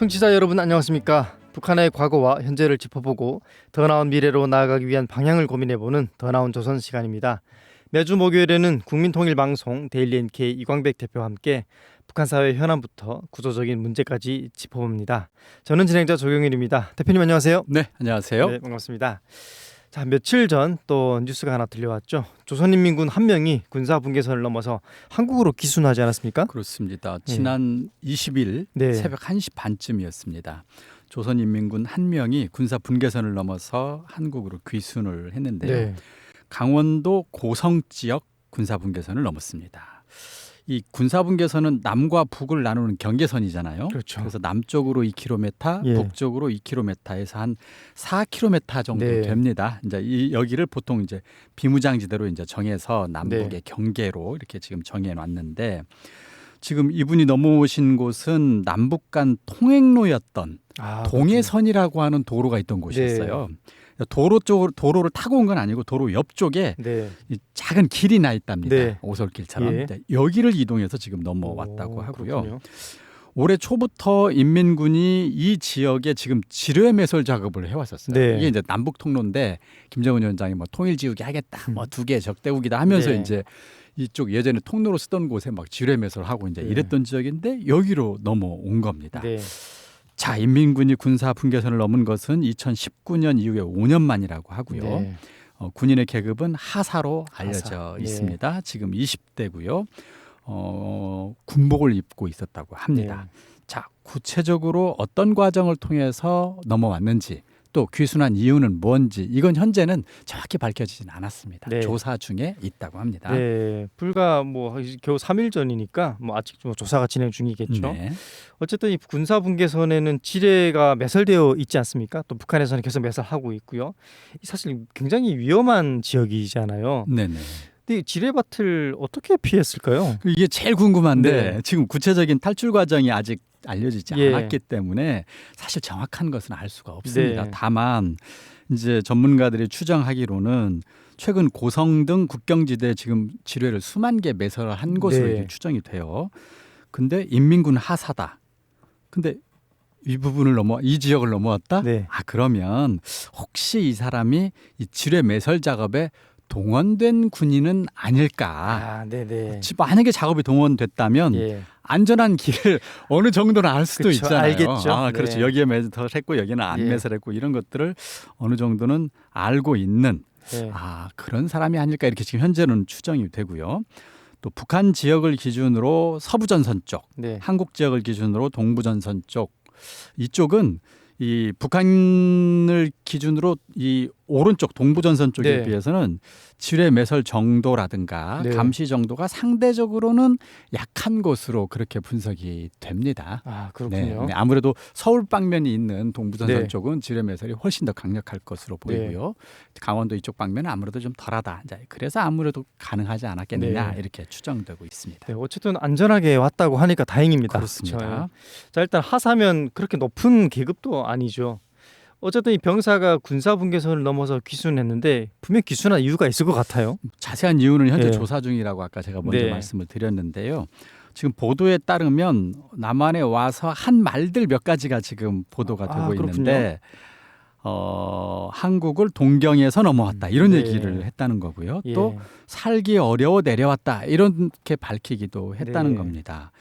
청취자 여러분 안녕하십니까? 북한의 과거와 현재를 짚어보고 더 나은 미래로 나아가기 위한 방향을 고민해보는 더 나은 조선 시간입니다. 매주 목요일에는 국민통일방송 데일리 NK 이광백 대표와 함께 북한 사회 현안부터 구조적인 문제까지 짚어봅니다. 저는 진행자 조경일입니다. 대표님 안녕하세요. 네, 안녕하세요. 네, 반갑습니다. 자, 며칠 전 또 뉴스가 하나 들려왔죠. 조선인민군 한 명이 군사 분계선을 넘어서 한국으로 귀순하지 않았습니까? 그렇습니다. 지난 20일 네. 새벽 1시 반쯤이었습니다. 조선인민군 한 명이 군사 분계선을 넘어서 한국으로 귀순을 했는데요. 네. 강원도 고성 지역 군사 분계선을 넘었습니다. 이 군사 분계선은 남과 북을 나누는 경계선이잖아요. 그렇죠. 그래서 남쪽으로 2km, 예. 북쪽으로 2km에서 한 4km 정도 네. 됩니다. 이제 이 여기를 보통 이제 비무장지대로 이제 정해서 남북의 네. 경계로 이렇게 지금 정해 놨는데 지금 이분이 넘어오신 곳은 남북 간 통행로였던 동해선이라고 하는 도로가 있던 곳이었어요. 도로를 타고 온 건 아니고 도로 옆쪽에 네. 이 작은 길이 나 있답니다. 네. 오솔길처럼. 예. 여기를 이동해서 지금 넘어왔다고 오, 하고요. 그렇군요. 올해 초부터 인민군이 이 지역에 지금 지뢰 매설 작업을 해왔었어요. 네. 이게 이제 남북 통로인데 김정은 위원장이 뭐 통일 지우기 하겠다, 뭐 2개 적대국이다 하면서 네. 이제 이쪽 예전에 통로로 쓰던 곳에 막 지뢰 매설하고 이제 네. 이랬던 지역인데 여기로 넘어온 겁니다. 네. 자, 인민군이 군사 분계선을 넘은 것은 2019년 이후에 5년 만이라고 하고요. 네. 군인의 계급은 하사로 알려져 하사. 있습니다. 지금 20대고요. 군복을 입고 있었다고 합니다. 네. 자, 구체적으로 어떤 과정을 통해서 넘어왔는지 또 귀순한 이유는 뭔지 이건 현재는 정확히 밝혀지진 않았습니다. 네. 조사 중에 있다고 합니다. 네. 불과 뭐 겨우 3일 전이니까 뭐 아직 좀 조사가 진행 중이겠죠. 네. 어쨌든 이 군사 분계선에는 지뢰가 매설되어 있지 않습니까? 또 북한에서는 계속 매설하고 있고요. 사실 굉장히 위험한 지역이잖아요. 네네. 근데 이 지뢰밭을 어떻게 피했을까요? 이게 제일 궁금한데 네. 지금 구체적인 탈출 과정이 아직 알려지지 예. 않았기 때문에 사실 정확한 것은 알 수가 없습니다. 네. 다만 이제 전문가들이 추정하기로는 최근 고성 등 국경지대에 지금 지뢰를 수만 개 매설을 한 것으로 네. 이렇게 추정이 돼요. 근데 인민군 하사다. 근데 이 지역을 넘어왔다? 네. 아, 그러면 혹시 이 사람이 이 지뢰 매설 작업에 동원된 군인은 아닐까? 아, 네네. 만약에 작업이 동원됐다면 예. 안전한 길을 어느 정도는 알 수도 그쵸, 있잖아요. 알겠죠. 아, 그렇죠. 네. 여기에 매설했고 여기는 안 예. 매설했고 이런 것들을 어느 정도는 알고 있는 네. 그런 사람이 아닐까 이렇게 지금 현재는 추정이 되고요. 또 북한 지역을 기준으로 서부전선 쪽, 네. 한국 지역을 기준으로 동부전선 쪽 이쪽은 이 북한을 기준으로 이 오른쪽 동부전선 쪽에 네. 비해서는 지뢰 매설 정도라든가 네. 감시 정도가 상대적으로는 약한 것으로 그렇게 분석이 됩니다. 아, 그렇군요. 네, 아무래도 서울 방면이 있는 동부전선 네. 쪽은 지뢰 매설이 훨씬 더 강력할 것으로 보이고요. 강원도 이쪽 방면은 아무래도 좀 덜하다. 이제 그래서 아무래도 가능하지 않았겠느냐 네. 이렇게 추정되고 있습니다. 네, 어쨌든 안전하게 왔다고 하니까 다행입니다. 그렇습니다. 그렇죠. 자, 일단 하사면 그렇게 높은 계급도 아니죠. 어쨌든 이 병사가 군사 분계선을 넘어서 귀순했는데 분명 귀순한 이유가 있을 것 같아요. 자세한 이유는 현재 네. 조사 중이라고 아까 제가 먼저 네. 말씀을 드렸는데요. 지금 보도에 따르면 남한에 와서 한 말들 몇 가지가 지금 보도가 되고 그렇군요. 있는데 한국을 동경에서 넘어왔다 이런 네. 얘기를 했다는 거고요. 예. 또 살기 어려워 내려왔다 이렇게 밝히기도 했다는 네. 겁니다.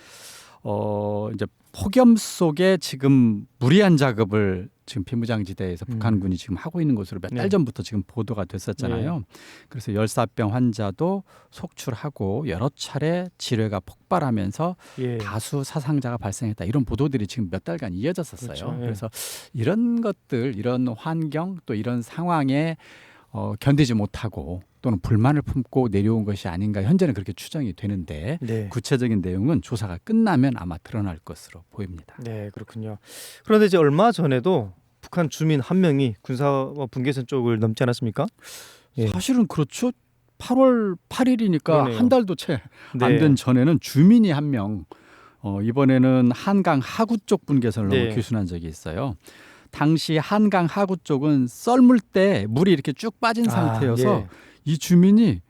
이제 폭염 속에 지금 무리한 작업을 지금 비무장지대에서 북한군이 지금 하고 있는 것으로 몇 달 네. 전부터 지금 보도가 됐었잖아요. 그래서 열사병 환자도 속출하고 여러 차례 지뢰가 폭발하면서 예. 다수 사상자가 발생했다. 이런 보도들이 지금 몇 달간 이어졌었어요. 그렇죠. 예. 그래서 이런 것들, 이런 환경 또 이런 상황에 견디지 못하고 또는 불만을 품고 내려온 것이 아닌가 현재는 그렇게 추정이 되는데 네. 구체적인 내용은 조사가 끝나면 아마 드러날 것으로 보입니다. 네, 그렇군요. 그런데 이제 얼마 전에도 북한 주민 한 명이 군사 분계선 쪽을 넘지 않았습니까? 예. 사실은 그렇죠. 8월 8일이니까 그러네요. 한 달도 채 네. 안 된 전에는 주민이 한 명 이번에는 한강 하구 쪽 분계선을 넘어 네. 귀순한 적이 있어요. 당시 한강 하구 쪽은 썰물 때 물이 이렇게 쭉 빠진 상태여서 예. 이 주민이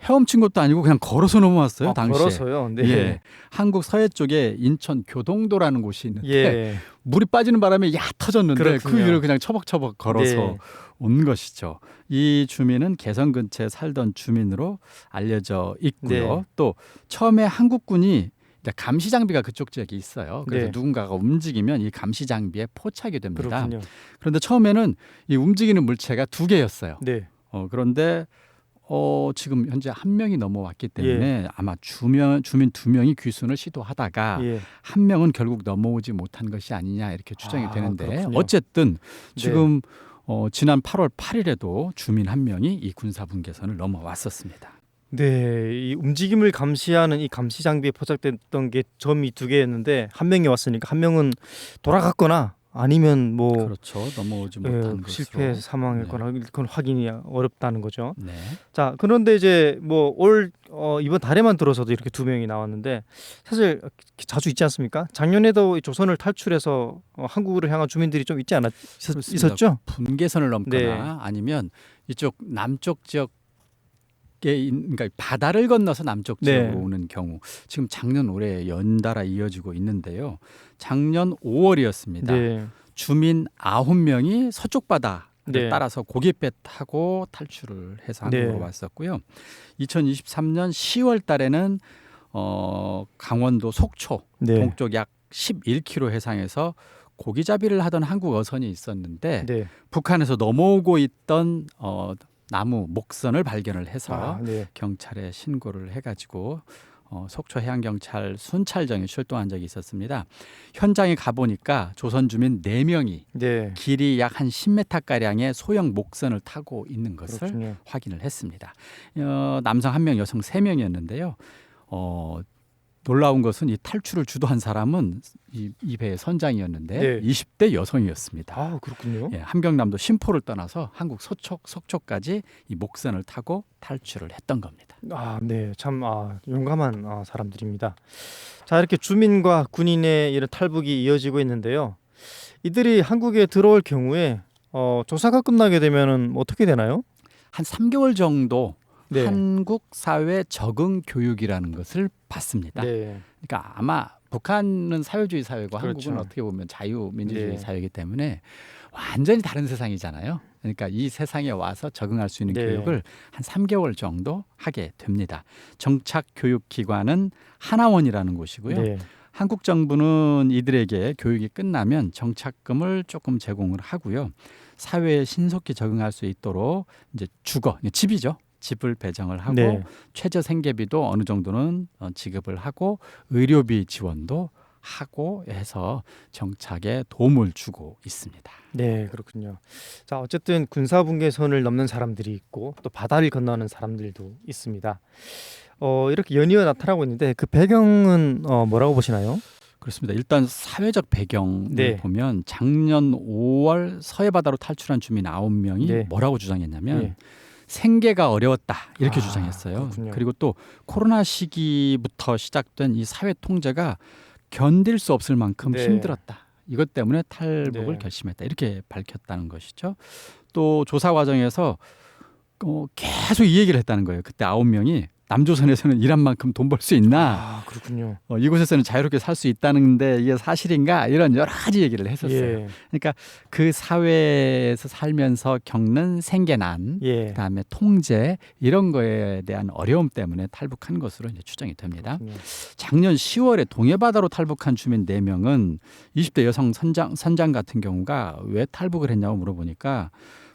헤엄친 것도 아니고 그냥 걸어서 넘어왔어요. 당시에. 걸어서요. 네. 예, 한국 서해 쪽에 인천 교동도라는 곳이 있는데 예. 물이 빠지는 바람에 야 터졌는데 그렇군요. 그 위를 그냥 처벅처벅 걸어서 네. 온 것이죠. 이 주민은 개성 근처에 살던 주민으로 알려져 있고요. 네. 또 처음에 한국군이 이제 감시 장비가 그쪽 지역에 있어요. 그래서 네. 누군가가 움직이면 이 감시 장비에 포착이 됩니다. 그렇군요. 그런데 처음에는 이 움직이는 물체가 2개였어요. 네. 그런데 지금 현재 1명이 넘어왔기 때문에 예. 아마 주민 2명이 귀순을 시도하다가 예. 1명은 결국 넘어오지 못한 것이 아니냐 이렇게 추정이 되는데 그렇군요. 어쨌든 네. 지금 지난 8월 8일에도 주민 1명이 이 군사분계선을 넘어왔었습니다. 네, 이 움직임을 감시하는 이 감시 장비에 포착됐던 게 점이 2개였는데 한 명이 왔으니까 한 명은 돌아갔거나 아니면 뭐 그렇죠. 넘어오지 못한 것으로. 실패 사망했거나 그건 확인이 어렵다는 거죠. 네. 자, 그런데 이제 뭐 이번 달에만 들어서도 이렇게 2명이 나왔는데 사실 자주 있지 않습니까? 작년에도 이 조선을 탈출해서 한국으로 향한 주민들이 좀 있지 그렇습니다. 있었죠? 분계선을 넘거나 네. 아니면 이쪽 남쪽 지역 그러니까 바다를 건너서 남쪽 네. 지역으로 오는 경우 지금 작년 올해 연달아 이어지고 있는데요. 작년 5월이었습니다. 네. 주민 9명이 서쪽 바다를 네. 따라서 고깃배 타고 탈출을 해서 한국으로 네. 왔었고요. 2023년 10월 달에는 강원도 속초 네. 동쪽 약 11km 해상에서 고기잡이를 하던 한국 어선이 있었는데 네. 북한에서 넘어오고 있던 나무 목선을 발견을 해서 네. 경찰에 신고를 해가지고 속초 해양경찰 순찰정에 출동한 적이 있었습니다. 현장에 가보니까 조선 주민 4명이 네. 길이 약 한 10m가량의 소형 목선을 타고 있는 것을 그렇군요. 확인을 했습니다. 남성 1명, 여성 3명이었는데요. 놀라운 것은 이 탈출을 주도한 사람은 이 배의 선장이었는데 네. 20대 여성이었습니다. 그렇군요. 예, 함경남도 심포를 떠나서 한국 속초까지 이 목선을 타고 탈출을 했던 겁니다. 네, 참 용감한 사람들입니다. 자, 이렇게 주민과 군인의 이런 탈북이 이어지고 있는데요. 이들이 한국에 들어올 경우에 조사가 끝나게 되면은 어떻게 되나요? 한 3개월 정도 네. 한국 사회 적응 교육이라는 것을 받습니다. 네. 그러니까 아마 북한은 사회주의 사회고 그렇죠. 한국은 어떻게 보면 자유민주주의 네. 사회이기 때문에 완전히 다른 세상이잖아요. 그러니까 이 세상에 와서 적응할 수 있는 네. 교육을 한 3개월 정도 하게 됩니다. 정착 교육 기관은 하나원이라는 곳이고요. 네. 한국 정부는 이들에게 교육이 끝나면 정착금을 조금 제공을 하고요. 사회에 신속히 적응할 수 있도록 이제 집이죠. 집을 배정을 하고 네. 최저 생계비도 어느 정도는 지급을 하고 의료비 지원도 하고 해서 정착에 도움을 주고 있습니다. 네, 그렇군요. 자, 어쨌든 군사분계선을 넘는 사람들이 있고 또 바다를 건너는 사람들도 있습니다. 이렇게 연이어 나타나고 있는데 그 배경은 뭐라고 보시나요? 그렇습니다. 일단 사회적 배경을 네. 보면 작년 5월 서해바다로 탈출한 주민 9명이 네. 뭐라고 주장했냐면 네. 생계가 어려웠다 이렇게 주장했어요. 그렇군요. 그리고 또 코로나 시기부터 시작된 이 사회 통제가 견딜 수 없을 만큼 네. 힘들었다. 이것 때문에 탈북을 네. 결심했다. 이렇게 밝혔다는 것이죠. 또 조사 과정에서 계속 이 얘기를 했다는 거예요. 그때 9명이 남조선에서는 일한 만큼 돈 벌 수 있나? 그렇군요. 이곳에서는 자유롭게 살 수 있다는데 이게 사실인가? 이런 여러 가지 얘기를 했었어요. 예. 그러니까 그 사회에서 살면서 겪는 생계난, 예. 그다음에 통제 이런 거에 대한 어려움 때문에 탈북한 것으로 이제 추정이 됩니다. 그렇군요. 작년 10월에 동해바다로 탈북한 주민 4명은 20대 여성 선장 같은 경우가 왜 탈북을 했냐고 물어보니까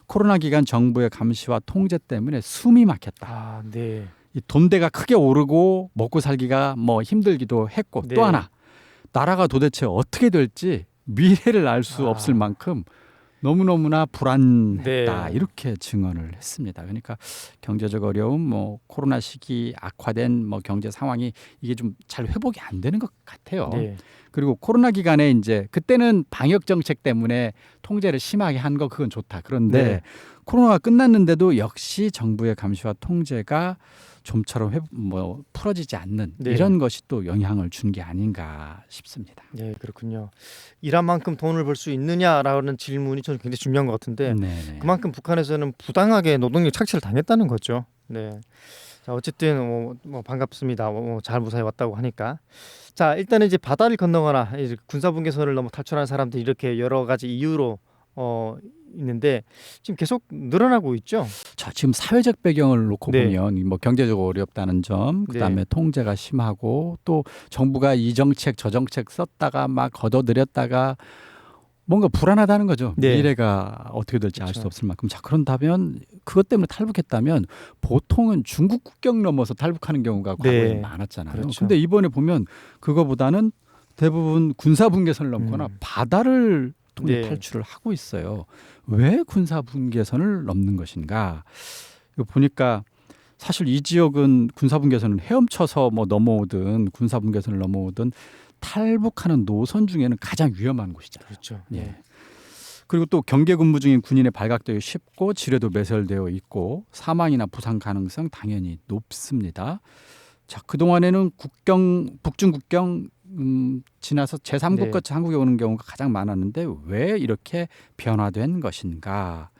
코로나 기간 정부의 감시와 통제 때문에 숨이 막혔다. 네. 이 돈대가 크게 오르고 먹고 살기가 힘들기도 했고 네. 또 하나 나라가 도대체 어떻게 될지 미래를 알 수 아. 없을 만큼 너무너무나 불안했다. 네. 이렇게 증언을 했습니다. 그러니까 경제적 어려움, 코로나 시기 악화된 경제 상황이 이게 좀 잘 회복이 안 되는 것 같아요. 네. 그리고 코로나 기간에 이제 그때는 방역 정책 때문에 통제를 심하게 한 거 그건 좋다. 그런데 네. 코로나가 끝났는데도 역시 정부의 감시와 통제가 좀처럼 풀어지지 않는 네. 이런 것이 또 영향을 준 게 아닌가 싶습니다. 네, 그렇군요. 일한 만큼 돈을 벌 수 있느냐라는 질문이 저는 굉장히 중요한 것 같은데 네네. 그만큼 북한에서는 부당하게 노동력 착취를 당했다는 거죠. 네. 자, 어쨌든 뭐 반갑습니다. 잘 무사히 왔다고 하니까. 자, 일단은 이제 바다를 건너거나 이제 군사분계선을 넘어 탈출하는 사람들이 이렇게 여러 가지 이유로 있는데 지금 계속 늘어나고 있죠. 자, 지금 사회적 배경을 놓고 네. 보면 뭐 경제적으로 어렵다는 점, 그다음에 네. 통제가 심하고 또 정부가 이 정책 저 정책 썼다가 막 걷어들였다가 뭔가 불안하다는 거죠. 네. 미래가 어떻게 될지 알 수 그렇죠. 없을 만큼. 자, 그런다면 그것 때문에 탈북했다면 보통은 중국 국경 넘어서 탈북하는 경우가 과거에 네. 많았잖아요. 그렇죠. 근데 이번에 보면 그거보다는 대부분 군사분계선을 넘거나 바다를 통해 네. 탈출을 하고 있어요. 왜 군사분계선을 넘는 것인가? 이거 보니까 사실 이 지역은 군사분계선을 헤엄쳐서 뭐 넘어오든 군사분계선을 넘어오든 탈북하는 노선 중에는 가장 위험한 곳이잖아요. 그렇죠. 예. 그리고 또 경계 근무 중인 군인의 발각되기 쉽고 지뢰도 매설되어 있고 사망이나 부상 가능성 당연히 높습니다. 자, 그동안에는 북중 국경 지나서 제3국 네. 거쳐 한국에 오는 경우가 가장 많았는데 왜 이렇게 변화된 것인가?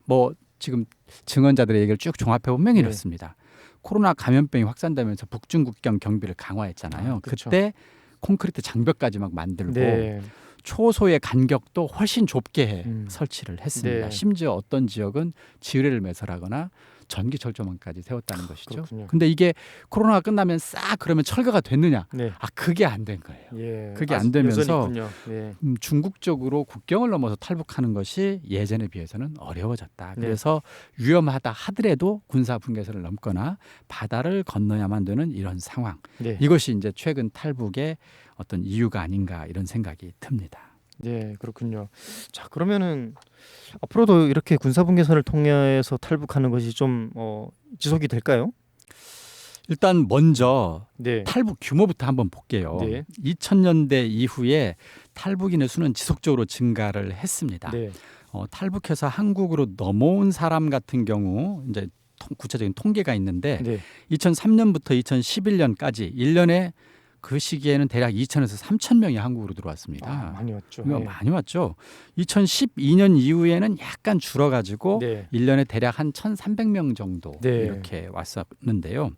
뭐 지금 증언자들의 얘기를 쭉 종합해 보면 네. 이렇습니다. 코로나 감염병이 확산되면서 북중 국경 경비를 강화했잖아요. 그렇죠. 그때 콘크리트 장벽까지 막 만들고 네. 초소의 간격도 훨씬 좁게 설치를 했습니다. 네. 심지어 어떤 지역은 지뢰를 매설하거나 전기 철조망까지 세웠다는 것이죠. 그렇군요. 근데 이게 코로나가 끝나면 싹 그러면 철거가 됐느냐? 네. 그게 안 된 거예요. 예. 그게 안 되면서 여전히 있군요. 예. 중국 쪽으로 국경을 넘어서 탈북하는 것이 예전에 비해서는 어려워졌다. 네. 그래서 위험하다 하더라도 군사 분계선을 넘거나 바다를 건너야만 되는 이런 상황. 네. 이것이 이제 최근 탈북의 어떤 이유가 아닌가 이런 생각이 듭니다. 네, 그렇군요. 자, 그러면은 앞으로도 이렇게 군사분계선을 통해서 탈북하는 것이 좀 지속이 될까요? 일단 먼저 네. 탈북 규모부터 한번 볼게요. 네. 2000년대 이후에 탈북인의 수는 지속적으로 증가를 했습니다. 네. 탈북해서 한국으로 넘어온 사람 같은 경우 이제 구체적인 통계가 있는데 네. 2003년부터 2011년까지 1년에 그 시기에는 대략 2천에서 3천 명이 한국으로 들어왔습니다. 많이 왔죠. 이거 네. 많이 왔죠. 2012년 이후에는 약간 줄어가지고 네. 1년에 대략 한 1,300명 정도 네. 이렇게 왔었는데요.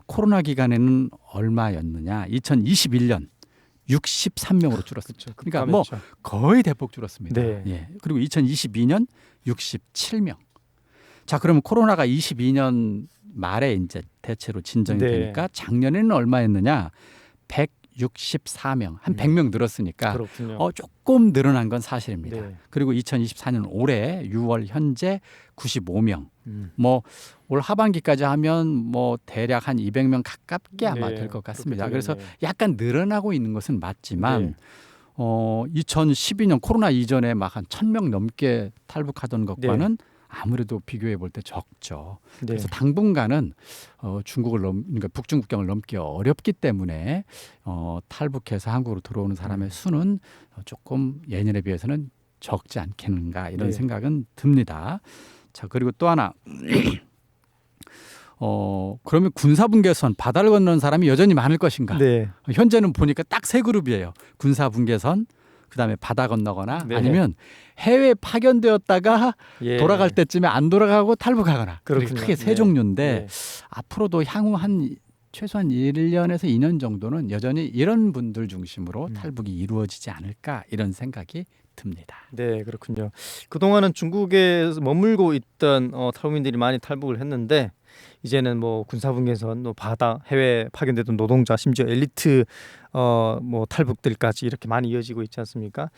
코로나 기간에는 얼마였느냐? 2021년 63명으로 줄었습니다. 그러니까 뭐 급감했죠. 거의 대폭 줄었습니다. 네. 예. 그리고 2022년 67명. 자, 그러면 코로나가 22년 말에 이제 대체로 진정이 네. 되니까 작년에는 얼마였느냐? 164명, 한 100명 늘었으니까 그렇군요. 조금 늘어난 건 사실입니다. 네. 그리고 2024년 올해 6월 현재 95명. 뭐 올 하반기까지 하면 뭐 대략 한 200명 가깝게 아마 네, 될 것 같습니다. 그렇게 그래서 되겠네요. 약간 늘어나고 있는 것은 맞지만 네. 2012년 코로나 이전에 막 한 1,000명 넘게 탈북하던 것과는 아무래도 비교해 볼 때 적죠. 네. 그래서 당분간은 그러니까 북중 국경을 넘기 어렵기 때문에 탈북해서 한국으로 들어오는 사람의 수는 조금 예년에 비해서는 적지 않겠는가 이런 네. 생각은 듭니다. 자, 그리고 또 하나 그러면 군사분계선 바다를 건너는 사람이 여전히 많을 것인가? 네. 현재는 보니까 딱 세 그룹이에요. 군사분계선, 그다음에 바다 건너거나 네. 아니면 해외 파견되었다가 예. 돌아갈 때쯤에 안 돌아가고 탈북하거나. 그렇게 그렇군요. 크게 세 네. 종류인데 네. 앞으로도 향후 최소한 1년에서 2년 정도는 여전히 이런 분들 중심으로 탈북이 이루어지지 않을까 이런 생각이 듭니다. 네, 그렇군요. 그동안은 중국에 머물고 있던 탈북민들이 많이 탈북을 했는데 이제는 뭐 군사분계선, 바다, 해외 파견되던 노동자, 심지어 엘리트 뭐 탈북들까지 이렇게 많이 이어지고 있지 않습니까?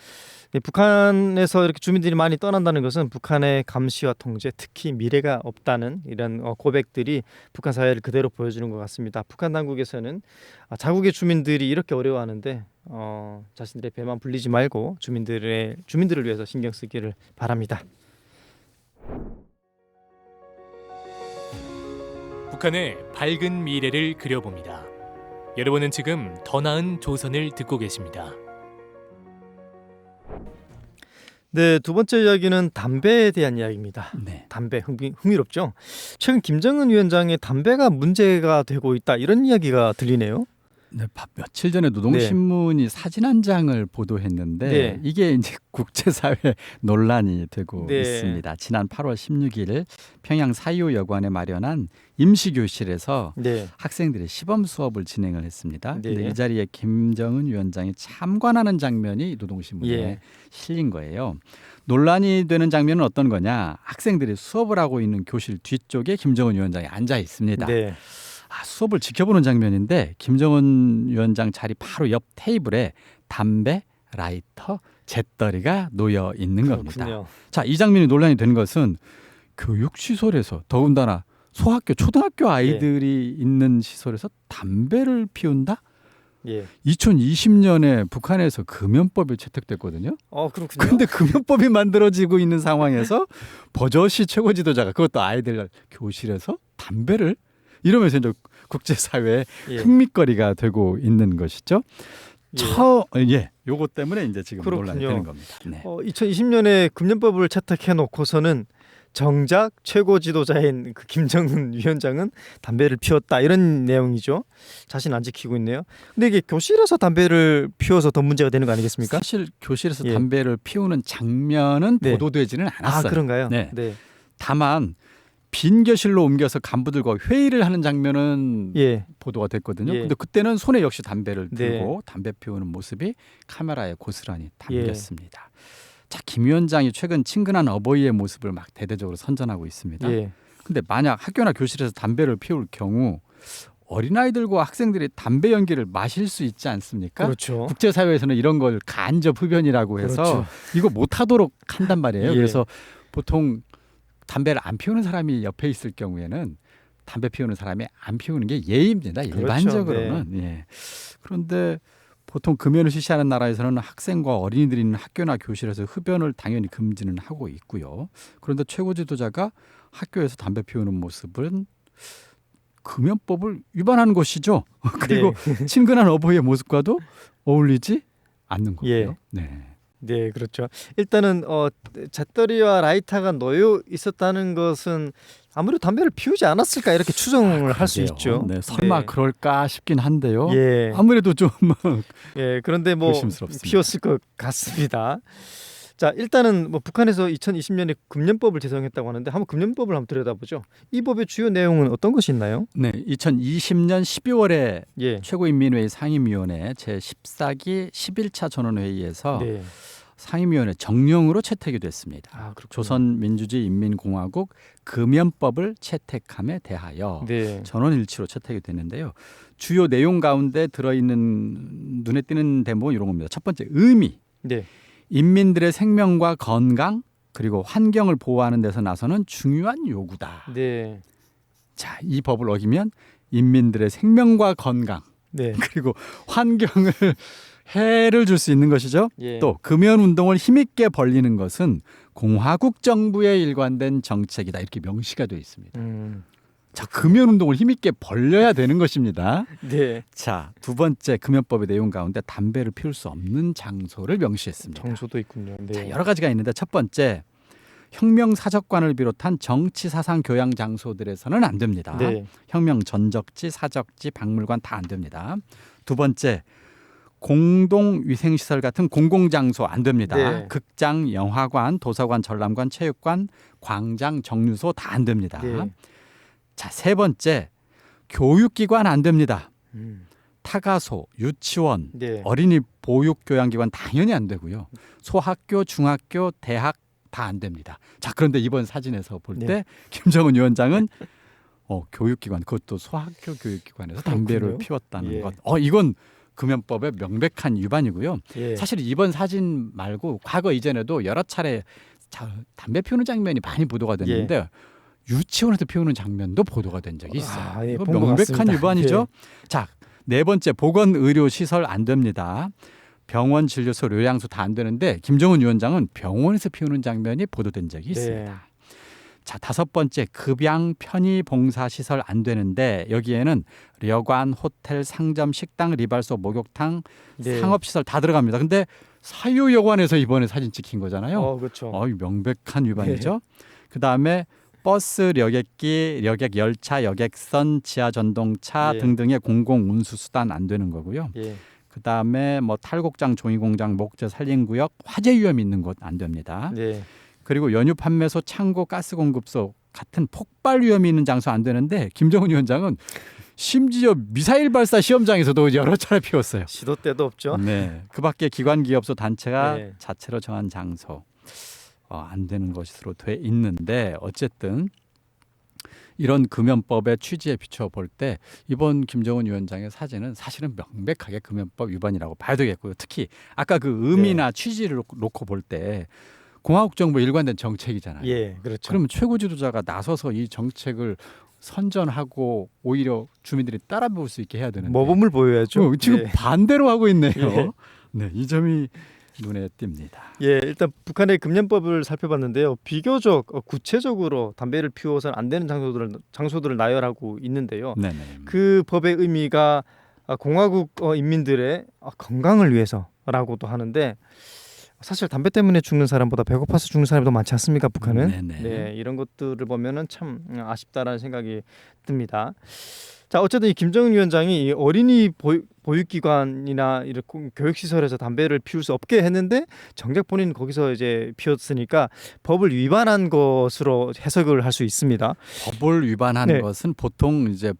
네, 북한에서 이렇게 주민들이 많이 떠난다는 것은 북한의 감시와 통제, 특히 미래가 없다는 이런 고백들이 북한 사회를 그대로 보여주는 것 같습니다. 북한 당국에서는 자국의 주민들이 이렇게 어려워하는데 자신들의 배만 불리지 말고 주민들을 위해서 신경 쓰기를 바랍니다. 북한의 밝은 미래를 그려봅니다. 여러분은 지금 더 나은 조선을 듣고 계십니다. 네, 두 번째 이야기는 담배에 대한 이야기입니다. 네. 담배 흥미롭죠? 최근 김정은 위원장의 담배가 문제가 되고 있다 이런 이야기가 들리네요. 네, 며칠 전에 노동신문이 사진 한 장을 보도했는데 네. 이게 이제 국제사회 논란이 되고 네. 있습니다. 지난 8월 16일 평양 사이오 여관에 마련한 임시교실에서 네. 학생들이 시범 수업을 진행을 했습니다. 네. 근데 이 자리에 김정은 위원장이 참관하는 장면이 노동신문에 예. 실린 거예요. 논란이 되는 장면은 어떤 거냐? 학생들이 수업을 하고 있는 교실 뒤쪽에 김정은 위원장이 앉아 있습니다. 네. 수업을 지켜보는 장면인데 김정은 위원장 자리 바로 옆 테이블에 담배, 라이터, 잿더리가 놓여 있는 겁니다. 그렇군요. 자, 이 장면이 논란이 된 것은 교육시설에서 더군다나 소학교, 초등학교 아이들이 있는 시설에서 담배를 피운다? 예. 2020년에 북한에서 금연법이 채택됐거든요. 그렇군요. 그런데 금연법이 만들어지고 있는 상황에서 버젓이 최고 지도자가 그것도 아이들 교실에서 담배를 이러면서 이제 국제사회의 예. 흥미거리가 되고 있는 것이죠. 예. 요것 때문에 이제 지금 논란이 그렇군요. 되는 겁니다. 네. 2020년에 금연법을 채택해 놓고서는 정작 최고 지도자인 그 김정은 위원장은 담배를 피웠다 이런 내용이죠. 자신 안 지키고 있네요. 근데 이게 교실에서 담배를 피워서 더 문제가 되는 거 아니겠습니까? 사실 교실에서 예. 담배를 피우는 장면은 네. 보도되지는 않았어요. 그런가요? 네. 네. 다만 빈 교실로 옮겨서 간부들과 회의를 하는 장면은 예. 보도가 됐거든요. 예. 근데 그때는 손에 역시 담배를 네. 들고 담배 피우는 모습이 카메라에 고스란히 담겼습니다. 자, 김 위원장이 최근 친근한 어버이의 모습을 막 대대적으로 선전하고 있습니다. 예. 근데 만약 학교나 교실에서 담배를 피울 경우 어린아이들과 학생들이 담배 연기를 마실 수 있지 않습니까? 그렇죠. 국제사회에서는 이런 걸 간접 흡연이라고 해서 그렇죠. 이거 못하도록 한단 말이에요. 예. 그래서 보통 담배를 안 피우는 사람이 옆에 있을 경우에는 담배 피우는 사람이 안 피우는 게 예의입니다. 그렇죠. 일반적으로는. 예. 그런데 보통 금연을 실시하는 나라에서는 학생과 어린이들이 있는 학교나 교실에서 흡연을 당연히 금지는 하고 있고요. 그런데 최고 지도자가 학교에서 담배 피우는 모습은 금연법을 위반하는 것이죠. 그리고 친근한 어버이의 모습과도 어울리지 않는 거고요. 예. 네. 네, 그렇죠. 일단은 잣더리와 라이터가 놓여 있었다는 것은 아무래도 담배를 피우지 않았을까 이렇게 추정을 할 수 그러게요. 있죠. 네, 설마 네. 그럴까 싶긴 한데요. 예. 아무래도 좀 예, 그런데 뭐 의심스럽습니다. 피웠을 것 같습니다. 자, 일단은 뭐 북한에서 2020년에 금연법을 제정했다고 하는데 한번 금연법을 한번 들여다보죠. 이 법의 주요 내용은 어떤 것이 있나요? 네, 2020년 12월에 예. 최고인민회의 상임위원회 제14기 11차 전원회의에서 네. 상임위원회 정령으로 채택이 됐습니다. 그렇군요. 조선민주주의 인민공화국 금연법을 채택함에 대하여 네. 전원일치로 채택이 됐는데요. 주요 내용 가운데 들어있는 눈에 띄는 대목은 이런 겁니다. 첫 번째, 의미. 네. 인민들의 생명과 건강 그리고 환경을 보호하는 데서 나서는 중요한 요구다. 네. 자, 이 법을 어기면 인민들의 생명과 건강 네. 그리고 환경을 해를 줄 수 있는 것이죠. 예. 또 금연 운동을 힘있게 벌리는 것은 공화국 정부에 일관된 정책이다. 이렇게 명시가 되어 있습니다. 자, 금연 운동을 힘있게 벌려야 되는 것입니다. 네. 자, 두 번째 금연법의 내용 가운데 담배를 피울 수 없는 장소를 명시했습니다. 장소도 있군요. 네. 자, 여러 가지가 있는데 첫 번째, 혁명 사적관을 비롯한 정치 사상 교양 장소들에서는 안 됩니다. 네. 혁명 전적지, 사적지, 박물관 다 안 됩니다. 두 번째, 공동 위생시설 같은 공공장소 안 됩니다. 네. 극장, 영화관, 도서관, 전람관, 체육관, 광장, 정류소 다 안 됩니다. 네. 자, 세 번째, 교육기관 안 됩니다. 음. 타가소, 유치원, 네. 어린이 보육교양기관 당연히 안 되고요. 소학교, 중학교, 대학 다 안 됩니다. 자, 그런데 이번 사진에서 볼 때 네. 김정은 위원장은 교육기관, 그것도 소학교 교육기관에서 담배를 그렇군요. 피웠다는 예. 것. 이건 금연법의 명백한 위반이고요. 예. 사실 이번 사진 말고 과거 이전에도 여러 차례 담배 피우는 장면이 많이 보도가 됐는데 유치원에서 피우는 장면도 보도가 된 적이 있어요. 예, 이거 본것 명백한 같습니다. 위반이죠. 자, 네 번째, 보건의료시설 안 됩니다. 병원, 진료소, 요양소 다 안 되는데 김정은 위원장은 병원에서 피우는 장면이 보도된 적이 있습니다. 자, 다섯 번째, 급양 편의 봉사 시설 안 되는데 여기에는 여관, 호텔, 상점, 식당, 리발소, 목욕탕, 네. 상업 시설 다 들어갑니다. 근데 사유여관에서 이번에 사진 찍힌 거잖아요. 그렇죠. 이거 명백한 위반이죠. 그다음에 버스, 여객기, 여객 열차, 여객선, 지하 전동차 예. 등등의 공공 운수 수단 안 되는 거고요. 예. 그다음에 뭐 탈곡장, 종이공장, 목재, 산림구역, 화재 위험 있는 곳 안 됩니다. 네. 그리고 연유 판매소, 창고, 가스 공급소, 같은 폭발 위험이 있는 장소 안 되는데 김정은 위원장은 심지어 미사일 발사 시험장에서도 여러 차례 피웠어요. 시도 때도 없죠. 네, 그밖에 기관 기업소 단체가 네. 자체로 정한 장소 안 되는 것으로 돼 있는데 어쨌든 이런 금연법의 취지에 비춰 볼 때 이번 김정은 위원장의 사진은 사실은 명백하게 금연법 위반이라고 봐야 되겠고요. 특히 아까 그 의미나 취지를 놓고 볼 때 공화국 정부 일관된 정책이잖아요. 예, 그렇죠. 그러면 최고 지도자가 나서서 이 정책을 선전하고 오히려 주민들이 따라 배울 수 있게 해야 되는데 모범을 보여야죠. 지금 예. 반대로 하고 있네요. 예. 네, 이 점이 눈에 띕니다. 예, 일단 북한의 금연법을 살펴봤는데요. 비교적 구체적으로 담배를 피워서는 안 되는 장소들을 나열하고 있는데요. 네네. 그 법의 의미가 공화국 인민들의 건강을 위해서라고도 하는데 사실 담배 때문에 죽는 사람보다 배고파서 죽는 사람이 더 많지 않습니까? 북한은. 네네. 네, 이런 것들을 보면은 참 아쉽다라는 생각이 듭니다. 자, 어쨌든 이 김정은 위원장이 이 어린이 보육기관이나 이런 교육시설에서 담배를 피울 수 없게 했는데 정작 본인 거기서 이제 피웠으니까 법을 위반한 것으로 해석을 할 수 있습니다. 법을 위반한 네. 것은 보통 이제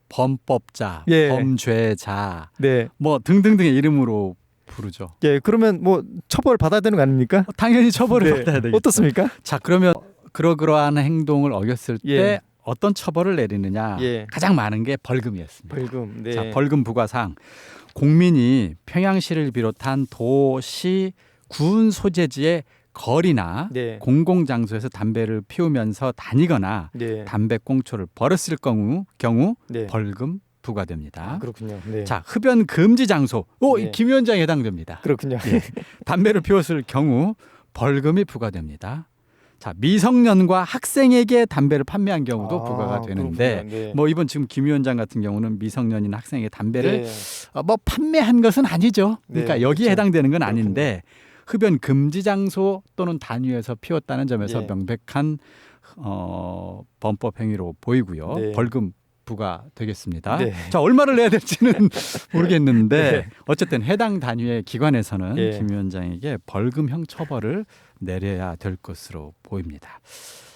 범법자, 예. 범죄자, 네, 뭐 등등등의 이름으로 부르죠. 예, 그러면 뭐 처벌 받아야 되는 거 아닙니까? 당연히 처벌을 네. 받아야 되겠죠. 어떻습니까? 자, 그러면 그러한 행동을 어겼을 때 예. 어떤 처벌을 내리느냐? 예. 가장 많은 게 벌금이었습니다. 벌금. 네. 자, 벌금 부과상 국민이 평양시를 비롯한 도시, 군 소재지의 거리나 네. 공공장소에서 담배를 피우면서 다니거나 네. 담배 꽁초를 버렸을 경우 네. 벌금 부과됩니다. 그렇군요. 네. 자, 흡연 금지 장소. 네. 이 김 위원장에 해당됩니다. 그렇군요. 예. 담배를 피웠을 경우 벌금이 부과됩니다. 자, 미성년과 학생에게 담배를 판매한 경우도 부과가 되는데 그렇군요. 네. 뭐 이번 지금 김 위원장 같은 경우는 미성년인 학생에게 담배를 네. 뭐 판매한 것은 아니죠. 그러니까 네, 여기에 그렇죠. 해당되는 건 아닌데 흡연 금지 장소 또는 단위에서 피웠다는 점에서 예. 명백한 범법 행위로 보이고요. 네. 벌금 부과되겠습니다. 네. 자, 얼마를 내야 될지는 모르겠는데 네. 어쨌든 해당 단위의 기관에서는 예. 김 위원장에게 벌금형 처벌을 내려야 될 것으로 보입니다.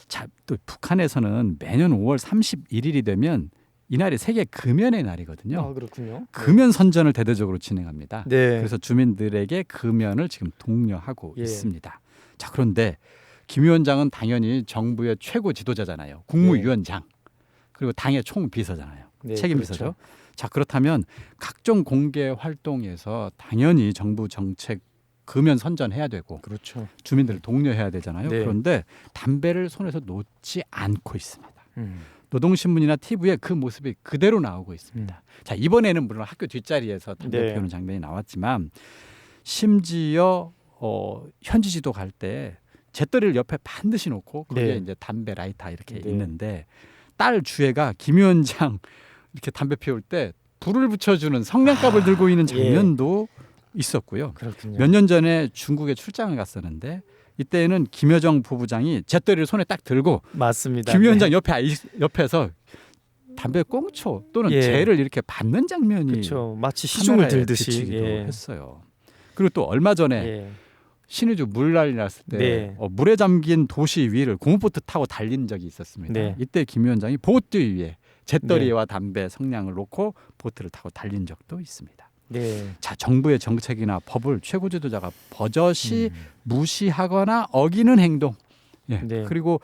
자, 또 북한에서는 매년 5월 31일이 되면 이날이 세계 금연의 날이거든요. 그렇군요. 금연 선전을 대대적으로 진행합니다. 네. 그래서 주민들에게 금연을 지금 독려하고 예. 있습니다. 자, 그런데 김 위원장은 당연히 정부의 최고 지도자잖아요. 국무위원장. 그리고 당의 총비서잖아요. 네, 책임비서죠. 그렇죠. 자, 그렇다면 각종 공개 활동에서 당연히 정부 정책 금연 선전해야 되고 그렇죠. 주민들을 독려해야 되잖아요. 네. 그런데 담배를 손에서 놓지 않고 있습니다. 음. 노동신문이나 TV에 그 모습이 그대로 나오고 있습니다. 자, 이번에는 물론 학교 뒷자리에서 담배 네. 피우는 장면이 나왔지만 심지어 현지지도 갈 때 재떨이를 옆에 반드시 놓고 거기에 네. 이제 담배 라이터 이렇게 네. 있는데 딸 주애가 김 위원장 이렇게 담배 피울 때 불을 붙여주는 성냥갑을 들고 있는 장면도 있었고요. 그렇군요. 몇 년 전에 중국에 출장을 갔었는데 이때는 김여정 부부장이 재떨이를 손에 딱 들고 맞습니다. 김 위원장 네. 옆에서 담배 꽁초 또는 예. 재를 이렇게 받는 장면이 그렇죠. 마치 시중을 카메라에 들듯이. 비치기도 예. 했어요. 그리고 또 얼마 전에 예. 신의주 물난리 났을 때 네. 물에 잠긴 도시 위를 고무보트 타고 달린 적이 있었습니다. 네. 이때 김 위원장이 보트 위에 재떨이와 담배 성냥을 놓고 보트를 타고 달린 적도 있습니다. 네. 자, 정부의 정책이나 법을 최고 지도자가 버젓이 무시하거나 어기는 행동, 예. 네. 그리고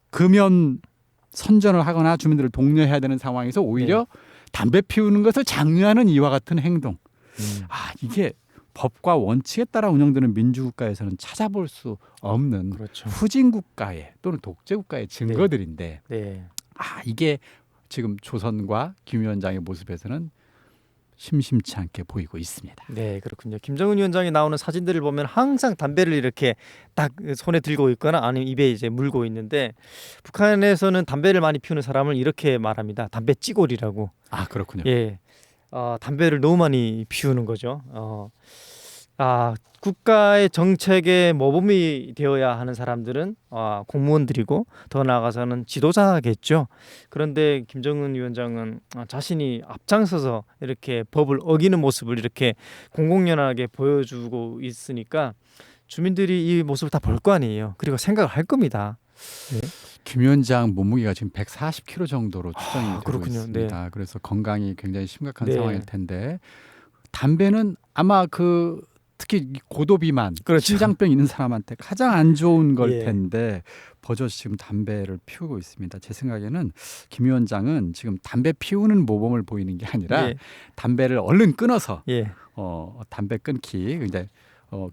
금연 선전을 하거나 주민들을 독려해야 되는 상황에서 오히려 담배 피우는 것을 장려하는 이와 같은 행동. 이게 법과 원칙에 따라 운영되는 민주국가에서는 찾아볼 수 없는 그렇죠. 후진국가의 또는 독재국가의 증거들인데 네. 이게 지금 조선과 김 위원장의 모습에서는 심심치 않게 보이고 있습니다. 네, 그렇군요. 김정은 위원장이 나오는 사진들을 보면 항상 담배를 이렇게 딱 손에 들고 있거나 아니면 입에 이제 물고 있는데 북한에서는 담배를 많이 피우는 사람을 이렇게 말합니다. 담배 찌골이라고. 그렇군요. 예. 담배를 너무 많이 피우는 거죠. 국가의 정책의 모범이 되어야 하는 사람들은 공무원들이고 더 나아가서는 지도자겠죠. 그런데 김정은 위원장은 자신이 앞장서서 이렇게 법을 어기는 모습을 이렇게 공공연하게 보여주고 있으니까 주민들이 이 모습을 다 볼 거 아니에요. 그리고 생각을 할 겁니다. 네. 김 위원장 몸무게가 지금 140kg 정도로 추정이 되고 그렇군요. 있습니다. 그래서 건강이 굉장히 심각한 네. 상황일 텐데 담배는 아마 특히 고도 비만, 그렇죠. 심장병 있는 사람한테 가장 안 좋은 걸 예. 텐데 버젓이 지금 담배를 피우고 있습니다. 제 생각에는 김 위원장은 지금 담배 피우는 모범을 보이는 게 아니라 예. 담배를 얼른 끊어서 예. 담배 끊기 이제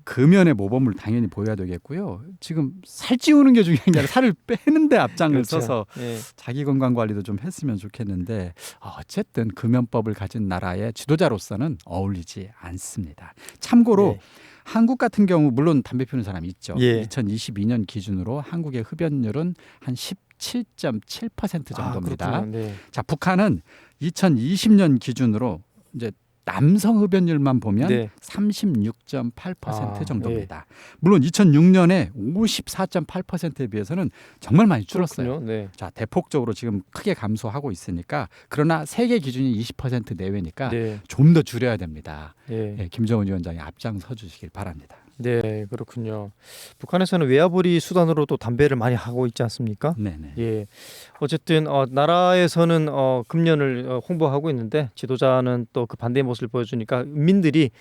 금연의 모범을 당연히 보여야 되겠고요. 지금 살 찌우는 게 중요한 게 아니라 살을 빼는 데 앞장을 그렇죠. 서서 예. 자기 건강 관리도 좀 했으면 좋겠는데 어쨌든 금연법을 가진 나라의 지도자로서는 어울리지 않습니다. 참고로 예. 한국 같은 경우 물론 담배 피우는 사람이 있죠. 예. 2022년 기준으로 한국의 흡연율은 한 17.7% 정도입니다. 그렇군요. 네. 자, 북한은 2020년 기준으로 이제 남성 흡연율만 보면 네. 36.8% 정도입니다. 예. 물론 2006년에 54.8%에 비해서는 정말 많이 줄었어요. 그렇군요. 네. 자, 대폭적으로 지금 크게 감소하고 있으니까 그러나 세계 기준이 20% 내외니까 네. 좀 더 줄여야 됩니다. 예. 예, 김정은 위원장이 앞장서 주시길 바랍니다. 네, 그렇군요. 북한에서는 외화벌이 수단으로 또 담배를 많이 하고 있지 않습니까? 네네. 예. 어쨌든 나라에서는 금연을 홍보하고 있는데 지도자는 또 그 반대의 모습을 보여주니까 민들이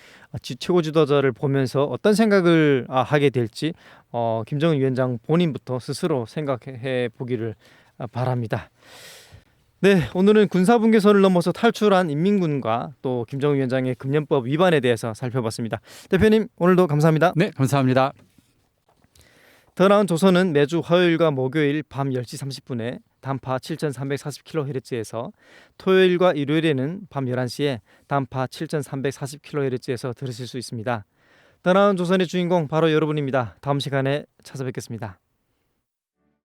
최고 지도자를 보면서 어떤 생각을 하게 될지 김정은 위원장 본인부터 스스로 생각해 보기를 바랍니다. 네, 오늘은 군사분계선을 넘어서 탈출한 인민군과 또 김정은 위원장의 금연법 위반에 대해서 살펴봤습니다. 대표님, 오늘도 감사합니다. 네, 감사합니다. 더 나은 조선은 매주 화요일과 목요일 밤 10시 30분에 단파 7340kHz에서 토요일과 일요일에는 밤 11시에 단파 7340kHz에서 들으실 수 있습니다. 더 나은 조선의 주인공 바로 여러분입니다. 다음 시간에 찾아뵙겠습니다.